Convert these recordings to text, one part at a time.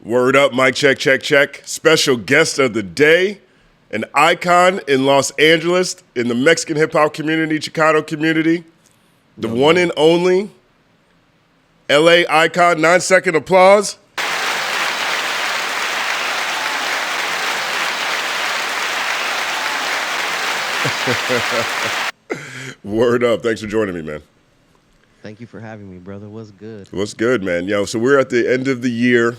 Word up, mic check, check, check. Special guest of the day, an icon in Los Angeles, in the Mexican hip-hop community, Chicano community, the one and only LA icon. 9-second applause. Word up. Thanks for joining me, man. Thank you for having me, brother. What's good? What's good, man? Yo, so we're at the end of the year,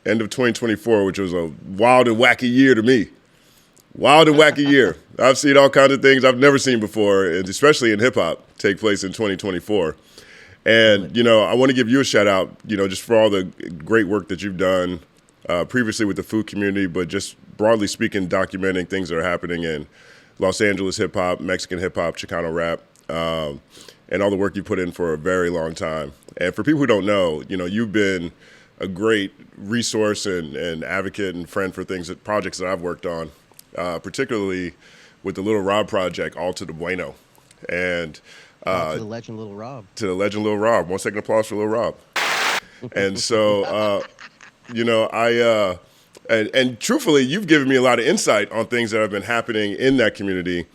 end of 2024, which was a wild and wacky year to me. Wild and wacky year. I've seen all kinds of things I've never seen before, and especially in hip-hop, take place in 2024. And, I want to give you a shout-out, just for all the great work that you've done previously with the food community, but just broadly speaking, documenting things that are happening in Los Angeles hip-hop, Mexican hip-hop, Chicano rap, and all the work you put in for a very long time. And for people who don't know, you've been a great resource and advocate and friend for projects that I've worked on, particularly with the Little Rob project, All to the Bueno. And to the legend Little Rob. To the legend Little Rob. 1 second applause for Little Rob. And so, and truthfully, you've given me a lot of insight on things that have been happening in that community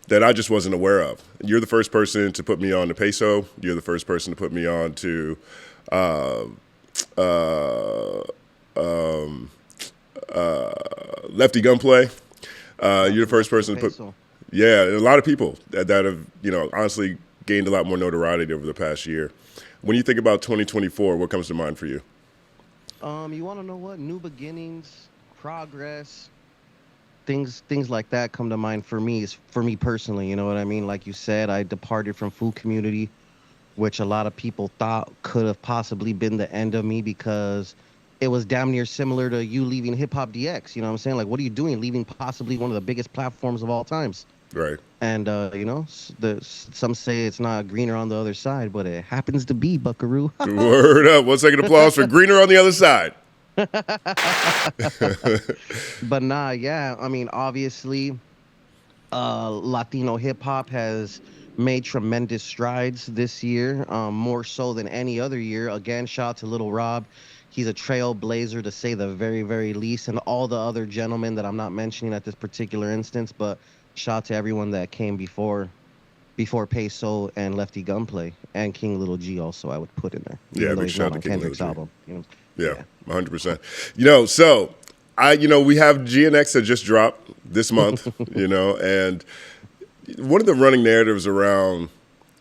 that I just wasn't aware of. You're the first person to put me on to Peso. You're the first person to put me on to Lefty Gunplay. You're the first person to put. Yeah, a lot of people that have, honestly gained a lot more notoriety over the past year. When you think about 2024, what comes to mind for you? You want to know what? New beginnings, progress, things like that come to mind for me. For me personally, you know what I mean? Like you said, I departed from food community, which a lot of people thought could have possibly been the end of me because it was damn near similar to you leaving Hip Hop DX. You know what I'm saying? Like, what are you doing leaving possibly one of the biggest platforms of all times? Right. And, some say it's not greener on the other side, but it happens to be, buckaroo. Word up. 1 second applause for greener on the other side. But nah, yeah. I mean, obviously, Latino hip-hop has made tremendous strides this year, more so than any other year. Again, shout out to Little Rob. He's a trailblazer, to say the very, very least, and all the other gentlemen that I'm not mentioning at this particular instance, but shout out to everyone that came before Peso and Lefty Gunplay, and King Little G also, I would put in there. Yeah, big shout out to King Kendrick's Little G. album. Yeah, 100%. So we have GNX that just dropped this month, and one of the running narratives around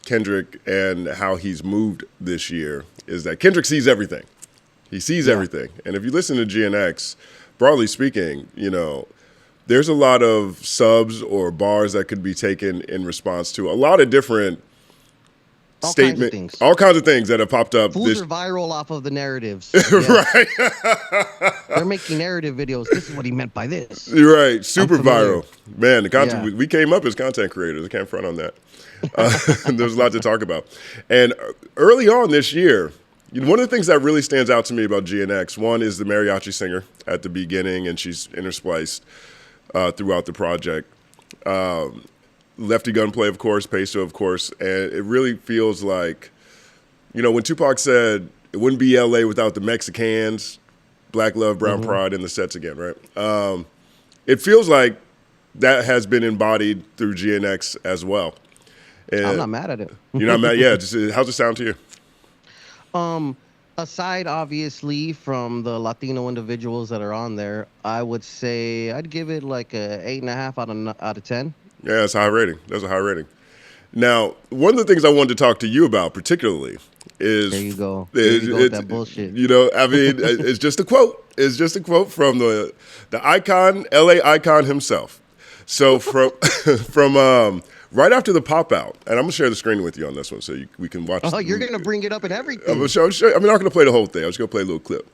Kendrick and how he's moved this year is that Kendrick sees everything. He sees everything. And if you listen to GNX, broadly speaking, there's a lot of subs or bars that could be taken in response to a lot of different statements. All kinds of things that have popped up. Fools are viral off of the narratives. Right. They're making narrative videos. This is what he meant by this. You're right. Super viral. Man, the content, we came up as content creators. I can't front on that. There's a lot to talk about. And early on this year, one of the things that really stands out to me about GNX, one is the mariachi singer at the beginning, and she's interspliced throughout the project. Lefty Gunplay, of course, Peso, of course, and it really feels like, when Tupac said it wouldn't be LA without the Mexicans, Black Love, Brown Pride in the sets again, right? It feels like that has been embodied through GNX as well. And I'm not mad at it. You're not mad? Yeah. How's it sound to you? Aside, obviously, from the Latino individuals that are on there, I would say I'd give it like a 8.5 out of 10. Yeah, that's a high rating. That's a high rating. Now, one of the things I wanted to talk to you about particularly is... There you go. There you go with that bullshit. It's just a quote. It's just a quote from the icon, LA icon himself. So from right after the pop out, and I'm going to share the screen with you on this one so we can watch. Oh, you're going to bring it up and everything. I'm not going to play the whole thing. I'm just going to play a little clip.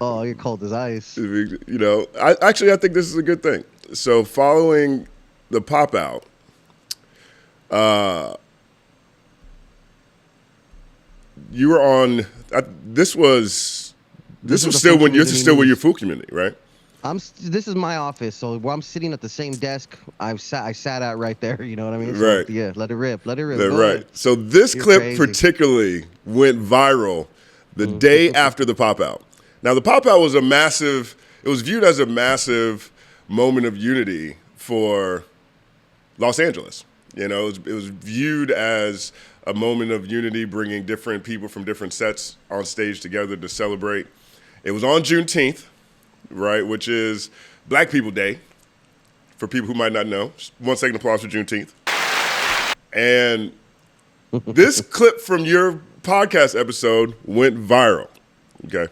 Oh, you're cold as ice. I think this is a good thing. So following the pop out, you were on. This was still when you're food community, right? This is my office, so where I'm sitting at the same desk I sat at right there. You know what I mean? So, right. Yeah. Let it rip. Right. Ahead. So this clip particularly went viral the day after the pop out. Now, the pop out was it was viewed as a massive moment of unity for Los Angeles. You know, it was viewed as a moment of unity, bringing different people from different sets on stage together to celebrate. It was on Juneteenth, right, which is Black People Day, for people who might not know. 1 second applause for Juneteenth. And this clip from your podcast episode went viral. Okay.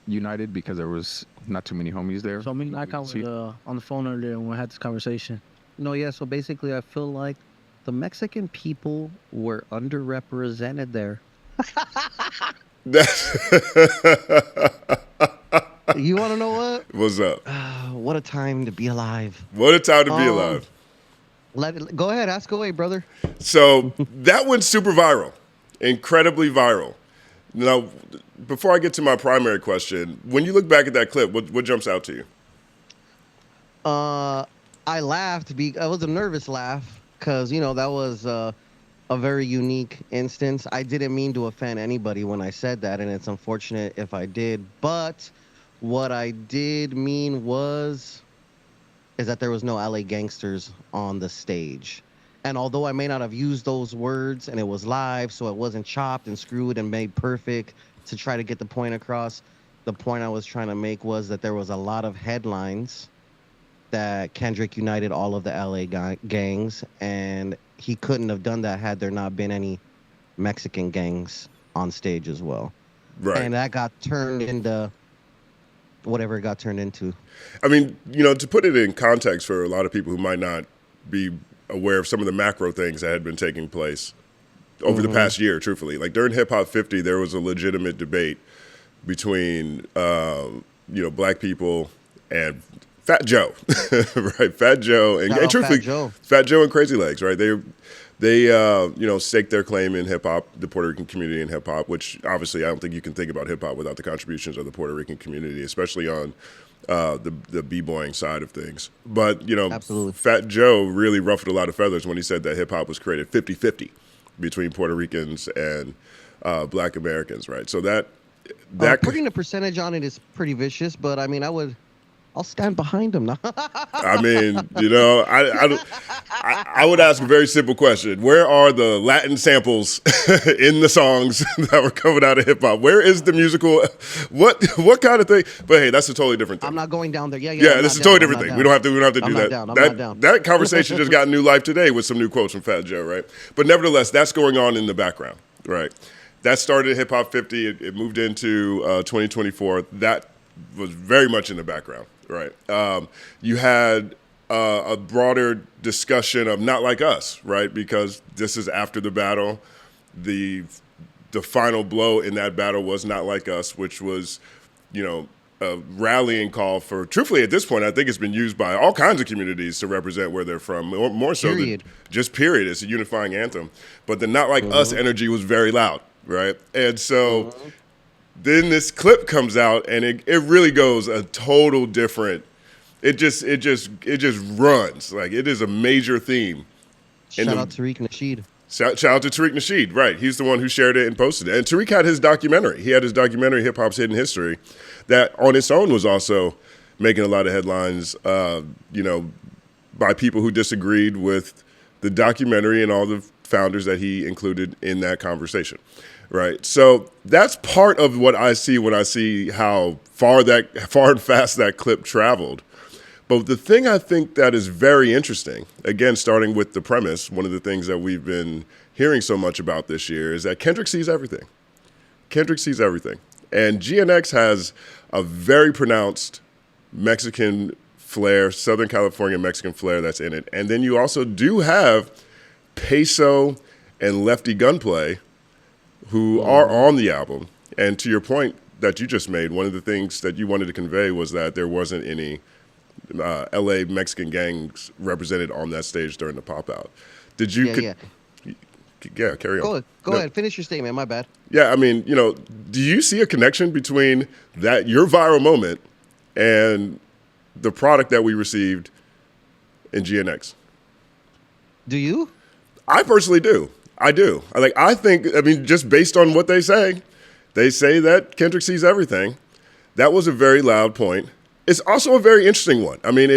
United because there was not too many homies there. So me and Eyekon was on the phone earlier and we had this conversation. No, yeah, so basically I feel like the Mexican people were underrepresented there. You want to know what? What's up? What a time to be alive. What a time to be alive. Go ahead, ask away, brother. So that went super viral, incredibly viral. Now, before I get to my primary question, when you look back at that clip, what jumps out to you? I laughed. It was a nervous laugh because, you know, that was a very unique instance. I didn't mean to offend anybody when I said that, and it's unfortunate if I did. But what I did mean is that there was no LA gangsters on the stage. And although I may not have used those words and it was live, so it wasn't chopped and screwed and made perfect to try to get the point across, the point I was trying to make was that there was a lot of headlines that Kendrick united all of the LA gangs, and he couldn't have done that had there not been any Mexican gangs on stage as well. Right. And that got turned into whatever it got turned into. I mean, you know, to put it in context for a lot of people who might not be aware of some of the macro things that had been taking place over the past year, truthfully. Like during Hip Hop 50, there was a legitimate debate between, Black people and Fat Joe, right? Fat Joe and truthfully, Fat Joe and Crazy Legs, right? They staked their claim in hip hop, the Puerto Rican community in hip hop, which obviously I don't think you can think about hip hop without the contributions of the Puerto Rican community, especially on the b-boying side of things. But, you know, absolutely. Fat Joe really ruffled a lot of feathers when he said that hip hop was created 50-50 between Puerto Ricans and Black Americans, right? So that putting a percentage on it is pretty vicious, but I mean, I'll stand behind him now. I mean, you know, I would ask a very simple question. Where are the Latin samples in the songs that were coming out of hip hop? Where is the musical? What kind of thing? But hey, that's a totally different thing. I'm not going down there. Yeah, that's a totally different thing. We don't have to do I'm that. not down. That conversation just got new life today with some new quotes from Fat Joe, right? But nevertheless, that's going on in the background, right? That started at Hip Hop 50. It moved into 2024. That was very much in the background. Right. You had a broader discussion of Not Like Us, right? Because this is after the battle. The final blow in that battle was Not Like Us, which was, you know, a rallying call for, truthfully, at this point, I think it's been used by all kinds of communities to represent where they're from, more so than just period. It's a unifying anthem. But the Not Like Us energy was very loud, right? And so then this clip comes out, and it really goes a total different. It just runs like it is a major theme. Shout out to Tariq Nasheed. Shout out to Tariq Nasheed, right? He's the one who shared it and posted it. And Tariq had his documentary. He had his documentary, Hip Hop's Hidden History, that on its own was also making a lot of headlines. By people who disagreed with the documentary and all the founders that he included in that conversation. Right. So that's part of what I see when I see how far and fast that clip traveled. But the thing I think that is very interesting, again, starting with the premise, one of the things that we've been hearing so much about this year is that Kendrick sees everything. Kendrick sees everything. And GNX has a very pronounced Mexican flair, Southern California Mexican flair that's in it. And then you also do have Peso and Lefty Gunplay, who are on the album. And to your point that you just made, one of the things that you wanted to convey was that there wasn't any LA Mexican gangs represented on that stage during the pop out. Did you? Yeah, carry on. Go ahead. Finish your statement. My bad. Yeah, I mean, you know, do you see a connection between your viral moment and the product that we received in GNX? Do you? I personally do. I do. I think, just based on what they say that Kendrick sees everything. That was a very loud point. It's also a very interesting one. I mean,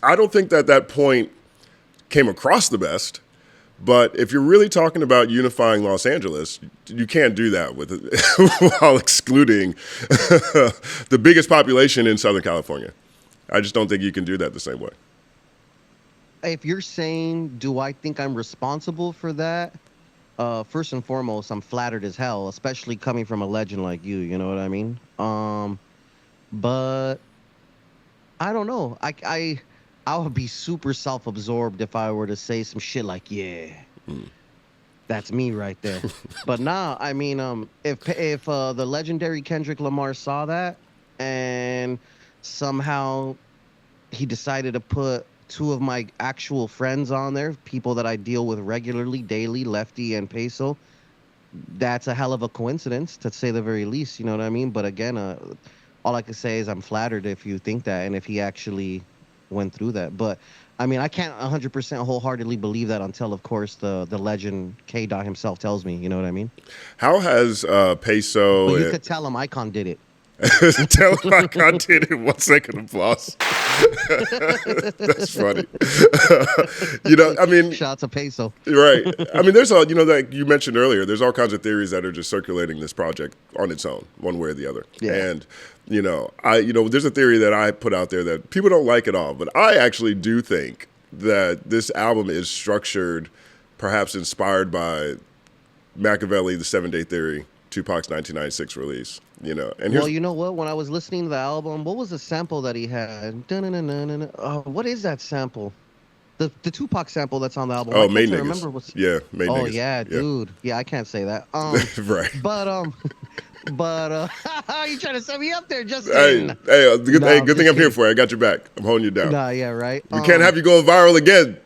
I don't think that point came across the best. But if you're really talking about unifying Los Angeles, you can't do that with while excluding the biggest population in Southern California. I just don't think you can do that the same way. If you're saying, do I think I'm responsible for that? First and foremost, I'm flattered as hell, especially coming from a legend like you. You know what I mean? But I don't know. I would be super self-absorbed if I were to say some shit like, yeah, that's me right there. But nah, I mean, if the legendary Kendrick Lamar saw that and somehow he decided to put two of my actual friends on there, people that I deal with regularly, daily, Lefty and Peso, that's a hell of a coincidence, to say the very least. You know what I mean? But again, all I can say is I'm flattered if you think that and if he actually went through that. But I mean, I can't 100% wholeheartedly believe that until, of course, the legend K Dot himself tells me. You know what I mean? How has Peso? But you could tell him Eyekon did it. Tell him I did it. 1 second applause. That's funny. I mean, Shout out to Peso. Right. I mean, there's like you mentioned earlier, there's all kinds of theories that are just circulating this project on its own, one way or the other. Yeah. And there's a theory that I put out there that people don't like at all, but I actually do think that this album is structured, perhaps inspired by Machiavelli, the 7-Day Theory, Tupac's 1996 release. And well, you know what? When I was listening to the album, what was the sample that he had? What is that sample? The Tupac sample that's on the album. Oh, Made Niggas. Remember what's... Yeah, Made Niggas. Oh yeah, dude. Yeah, I can't say that. Right. But you trying to set me up there, Justin? Good thing I'm here for you. I got your back. I'm holding you down. Nah, yeah, right. We can't have you going viral again.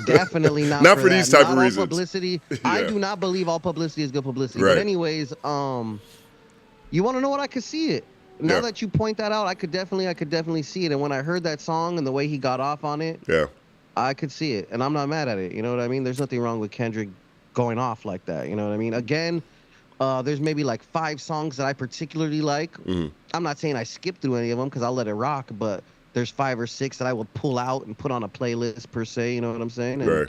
Definitely not. Not for these type of all reasons. Publicity. Yeah. I do not believe all publicity is good publicity. Right. But anyways, you want to know what? I could see it. Now that you point that out, I could definitely see it. And when I heard that song and the way he got off on it, I could see it, and I'm not mad at it. You know what I mean? There's nothing wrong with Kendrick going off like that. You know what I mean? Again, there's maybe like 5 songs that I particularly like. Mm-hmm. I'm not saying I skip through any of them because I'll let it rock, but there's 5 or 6 that I will pull out and put on a playlist per se. You know what I'm saying? Right.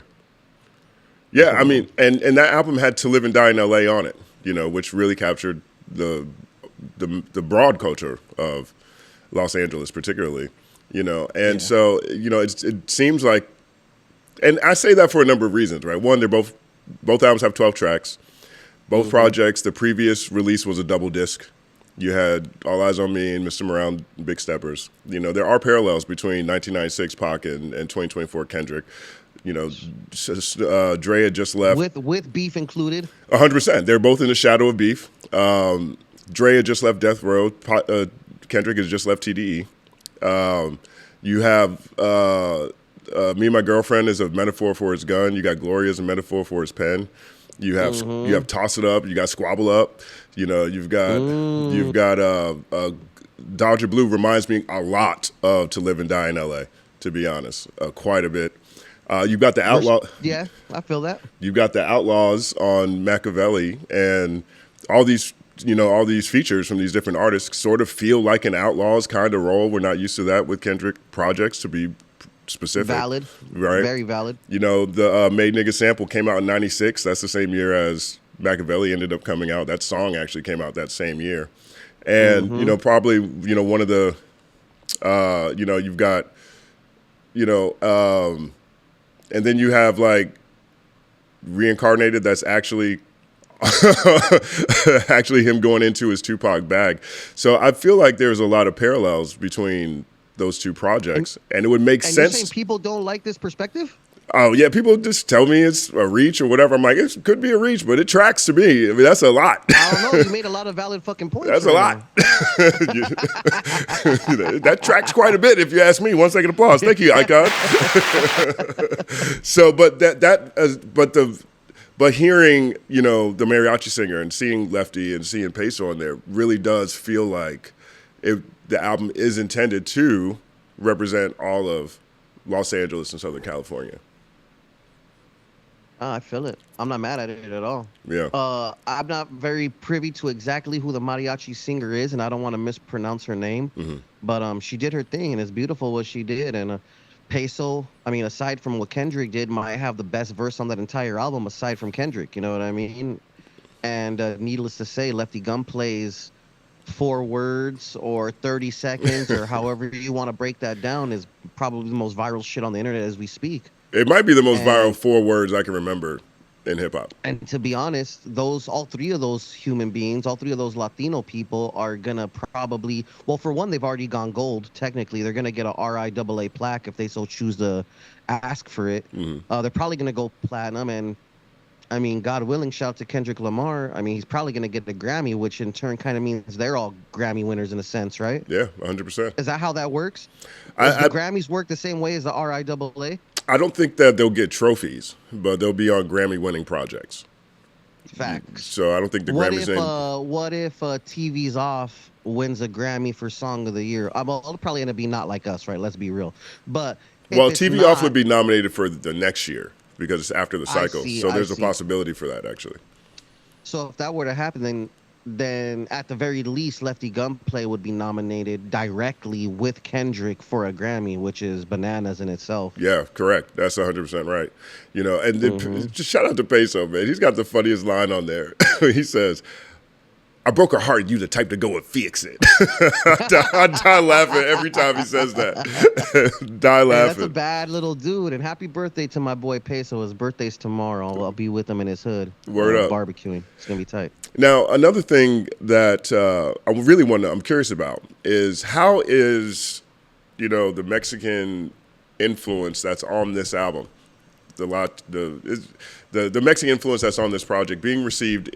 Yeah, I mean, and that album had "To Live and Die in L.A." on it, which really captured the broad culture of Los Angeles, particularly, So it seems like, and I say that for a number of reasons, right? One, both albums have 12 tracks. Both projects, the previous release was a double disc. You had All Eyes on Me and Mr. Morale, Big Steppers. There are parallels between 1996 Pac and 2024 Kendrick. Dre had just left. With beef included? 100%. They're both in the shadow of beef. Dre had just left Death Row. Kendrick has just left TDE. You have Me and My Girlfriend is a metaphor for his gun. You got Gloria as a metaphor for his pen. You have Toss It Up. You got Squabble Up. You've got Dodger Blue reminds me a lot of To Live and Die in L.A., to be honest, quite a bit. You've got the Outlaw. Yeah, I feel that. You've got the Outlaws on Machiavelli, and all these features from these different artists sort of feel like an Outlaws kind of role. We're not used to that with Kendrick projects, to be specific. Valid. Right? Very valid. The Made Niggas sample came out in 96. That's the same year as Machiavelli ended up coming out. That song actually came out that same year. And, probably, one of the, you've got, and then you have like Reincarnated, that's actually him going into his Tupac bag. So I feel like there's a lot of parallels between those two projects, and it would make sense. You're saying people don't like this perspective? Oh yeah, people just tell me it's a reach or whatever. I'm like, it could be a reach, but it tracks to me. I mean, that's a lot. I don't know. You made a lot of valid fucking points. That's a lot. That tracks quite a bit, if you ask me. 1 second applause. Thank you, Eyekon. So, but hearing the mariachi singer and seeing Lefty and seeing Peso on there really does feel like the album is intended to represent all of Los Angeles and Southern California. I feel it. I'm not mad at it at all. Yeah. I'm not very privy to exactly who the mariachi singer is, and I don't want to mispronounce her name. Hmm. But she did her thing, and it's beautiful what she did. And Peso, I mean, aside from what Kendrick did, might have the best verse on that entire album, aside from Kendrick. You know what I mean? And needless to say, Lefty Gun plays 4 words or 30 seconds or however you want to break that down is probably the most viral shit on the internet as we speak. It might be the most viral And 4 words I can remember in hip hop. And to be honest, all three of those human beings, all three of those Latino people are gonna probably, well, for one, they've already gone gold. Technically, they're gonna get a RIAA plaque if they so choose to ask for it. Hmm. They're probably gonna go platinum, and I mean, God willing, shout out to Kendrick Lamar. I mean, he's probably gonna get the Grammy, which in turn kind of means they're all Grammy winners in a sense, right? Yeah, 100%. Is that how that works? Does the I Grammys work the same way as the RIAA? I don't think that they'll get trophies, but they'll be on Grammy-winning projects. Facts. So I don't think the Grammys in. What if TV's Off wins a Grammy for Song of the Year? Well, it'll probably end up being Not Like Us, right? Let's be real. But if Well, it's TV not, Off would be nominated for the next year because it's after the cycle. So there's a see. possibility for that, actually. So if that were to happen, then at the very least, Lefty Gunplay would be nominated directly with Kendrick for a Grammy, which is bananas in itself. Yeah, correct. That's 100% right. You know, and then just shout out to Peso, man. He's got the funniest line on there. He says, I broke her heart. You the type to go and fix it. I die laughing every time he says that. Die Hey, that's a laughing. bad little dude. And happy birthday to my boy Peso. His birthday's tomorrow. I'll be with him in his hood. Word up. Barbecuing. It's going to be tight. Now, another thing that I'm curious about is how is, the Mexican influence that's on this album, the Mexican influence that's on this project being received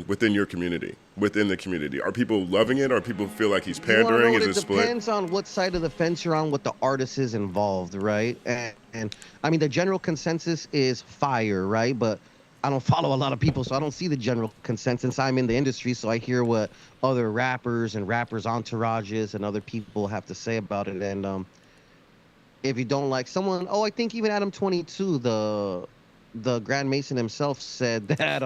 within your community, within the community. Are people loving it? Or people feel like he's pandering? Is it split? It depends on what side of the fence you're on, what the artist is involved, right? And I mean, the general consensus is fire, right? But I don't follow a lot of people, so I don't see the general consensus. I'm in the industry, so I hear what other rappers and rappers' entourages and other people have to say about it. And if you don't like someone, I think even Adam 22, the Grand Mason himself said that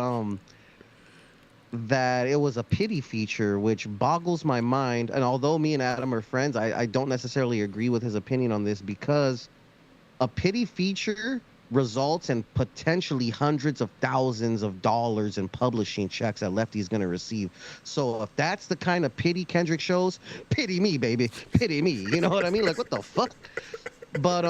that it was a pity feature, which boggles my mind. And although me and Adam are friends, I don't necessarily agree with his opinion on this, because a pity feature results in potentially hundreds of thousands of dollars in publishing checks that Lefty's going to receive. So if that's the kind of pity Kendrick shows, pity me, baby, pity me. You know what I mean? Like, what the fuck? But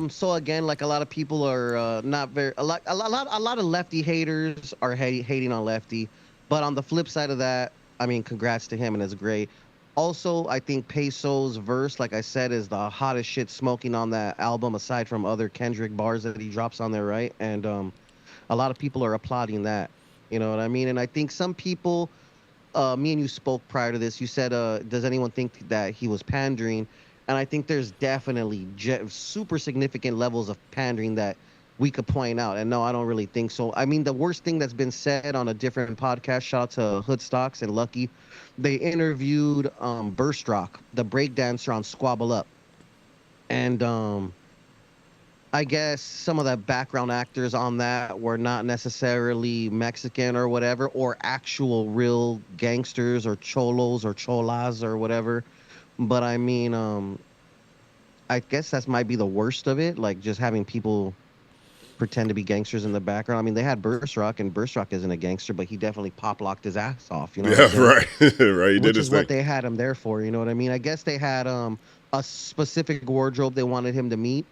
so again, like, a lot of people are not very a lot of Lefty haters are hating on Lefty. But on the flip side of that, I mean, congrats to him, and it's great. Also, I think Peso's verse, like I said, is the hottest shit smoking on that album, aside from other Kendrick bars that he drops on there, right? And a lot of people are applauding that. You know what I mean? And I think some people, me and you spoke prior to this, you said, does anyone think that he was pandering? And I think there's definitely super significant levels of pandering that we could point out. And no, I don't really think so. I mean, the worst thing that's been said on a different podcast, shout out to Hoodstocks and Lucky, they interviewed Burst Rock, the breakdancer on Squabble Up. And I guess some of the background actors on that were not necessarily Mexican or whatever, or actual real gangsters or cholos or cholas or whatever. But I mean, I guess that might be the worst of it, like just having people pretend to be gangsters in the background. I mean, they had Burst Rock, and Burst Rock isn't a gangster, but he definitely pop-locked his ass off. You know? Yeah, right. Right. He did Which his is thing. what they had him there for. You know what I mean? I guess they had a specific wardrobe they wanted him to meet,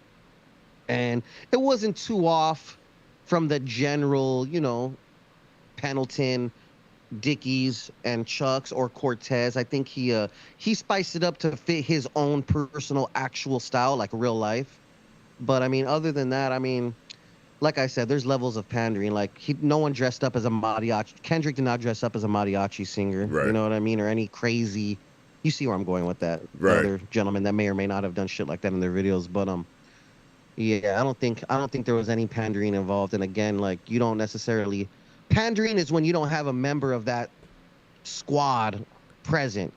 and it wasn't too off from the general, Pendleton, Dickies, and Chucks or Cortez. I think he spiced it up to fit his own personal actual style, like real life. But I mean, other than that, I mean, like I said, there's levels of pandering. Like, no one dressed up as a mariachi. Kendrick did not dress up as a mariachi singer. Right. You know what I mean? Or any crazy. You see where I'm going with that. Right. Other gentlemen that may or may not have done shit like that in their videos. But yeah, I don't think there was any pandering involved. And again, like, you don't necessarily. Pandering is when you don't have a member of that squad present.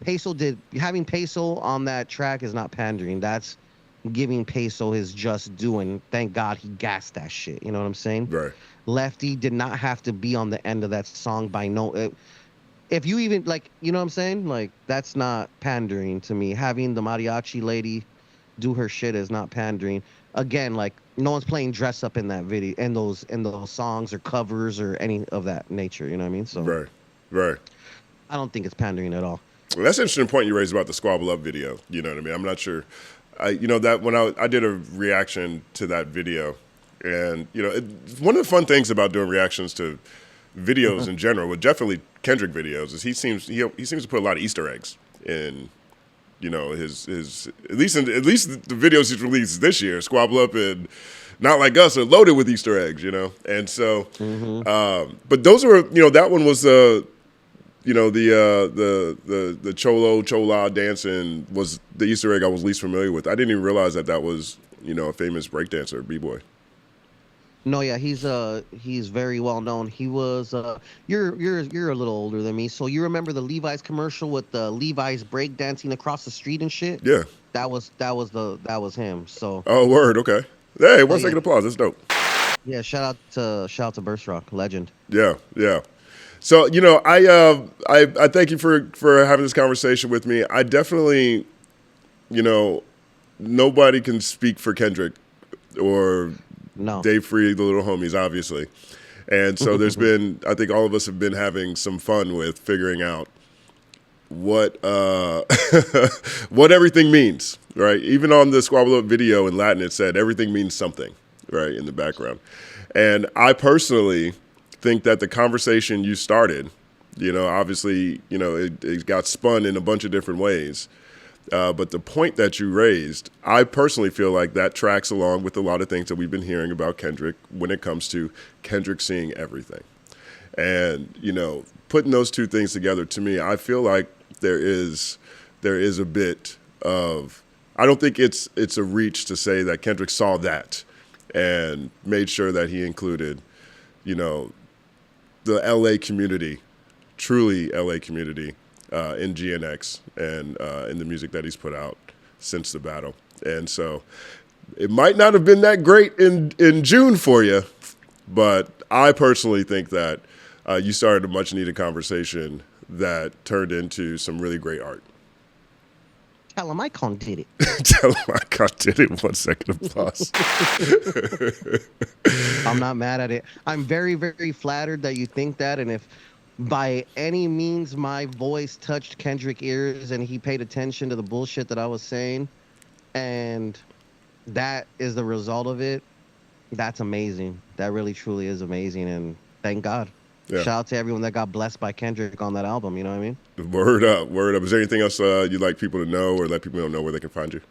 Having Peso on that track is not pandering. That's giving Peso his just due, and thank God he gassed that shit. You know what I'm saying? Right. Lefty did not have to be on the end of that song by no. If you even like, you know what I'm saying? Like that's not pandering to me. Having the mariachi lady do her shit is not pandering. Again, like no one's playing dress up in that video, in those songs or covers or any of that nature. You know what I mean? So Right. Right. I don't think it's pandering at all. Well, that's an interesting point you raised about the Squabble Up video. You know what I mean? I'm not sure. That when I did a reaction to that video, and one of the fun things about doing reactions to videos in general, with definitely Kendrick videos, is he seems to put a lot of Easter eggs in, his at least the videos he's released this year, Squabble Up and Not Like Us, are loaded with Easter eggs, and so, but those were that one was the chola dancing was the Easter egg I was least familiar with. I didn't even realize that was a famous breakdancer, b-boy. No, yeah, he's very well known. He was you're a little older than me, so you remember the Levi's commercial with the Levi's breakdancing across the street and shit? Yeah. That was him. So. Oh, word. Okay. Hey, 1 second applause. That's dope. Yeah, shout out to Burst Rock, legend. Yeah, yeah. So I thank you for having this conversation with me. I definitely, nobody can speak for Kendrick or Dave Free, the Little Homies, obviously. And so there's been, I think all of us have been having some fun with figuring out what what everything means, right? Even on the Squabble Up video in Latin, it said everything means something, right, in the background. And I personally think that the conversation you started, obviously, it got spun in a bunch of different ways. But the point that you raised, I personally feel like that tracks along with a lot of things that we've been hearing about Kendrick when it comes to Kendrick seeing everything. And, putting those two things together, to me, I feel like there is a bit of, I don't think it's a reach to say that Kendrick saw that and made sure that he included, the LA community, truly LA community, in GNX and in the music that he's put out since the battle. And so it might not have been that great in June for you, but I personally think that you started a much needed conversation that turned into some really great art. Tell him Eyekon did it. Tell him Eyekon did it. 1 second applause. I'm not mad at it. I'm very, very flattered that you think that. And if by any means my voice touched Kendrick ears and he paid attention to the bullshit that I was saying, and that is the result of it, that's amazing. That really, truly is amazing. And thank God. Yeah. Shout out to everyone that got blessed by Kendrick on that album. You know what I mean? Word up, word up. Is there anything else you'd like people to know or let people know where they can find you?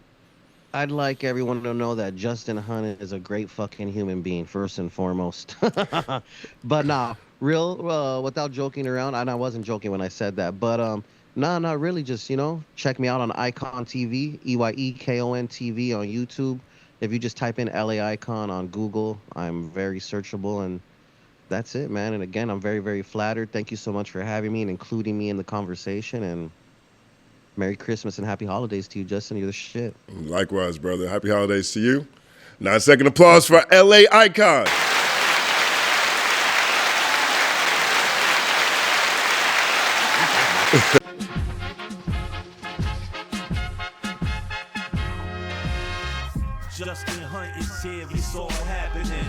I'd like everyone to know that Justin Hunte is a great fucking human being, first and foremost. But nah, real, without joking around, and I wasn't joking when I said that, but nah, really just, check me out on Eyekon TV, Eyekon TV on YouTube. If you just type in LA Eyekon on Google, I'm very searchable, and that's it, man. And again, I'm very, very flattered. Thank you so much for having me and including me in the conversation. And Merry Christmas and Happy Holidays to you, Justin. You're the shit. Likewise, brother. Happy holidays to you. 9 second applause for LA Eyekon. Justin Hunte is here, it's all happening.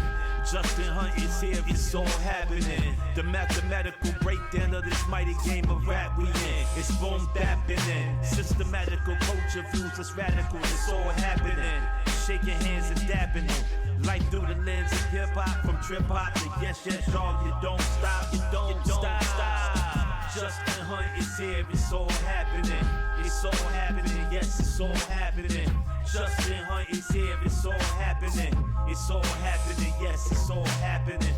Justin Hunte is here, it's all happening. The mathematical breakdown of this mighty game of rap we in. It's boom bapping. Systematical culture views, it's radical, it's all happening. Shaking hands and dapping them. Light through the lens of hip hop, from trip hop to yes, y'all, you don't stop, you don't stop. Justin Hunte is here, it's all happening. It's all happening, yes, it's all happening. Justin Hunte is here, it's all happening. It's all happening, yes, it's all happening.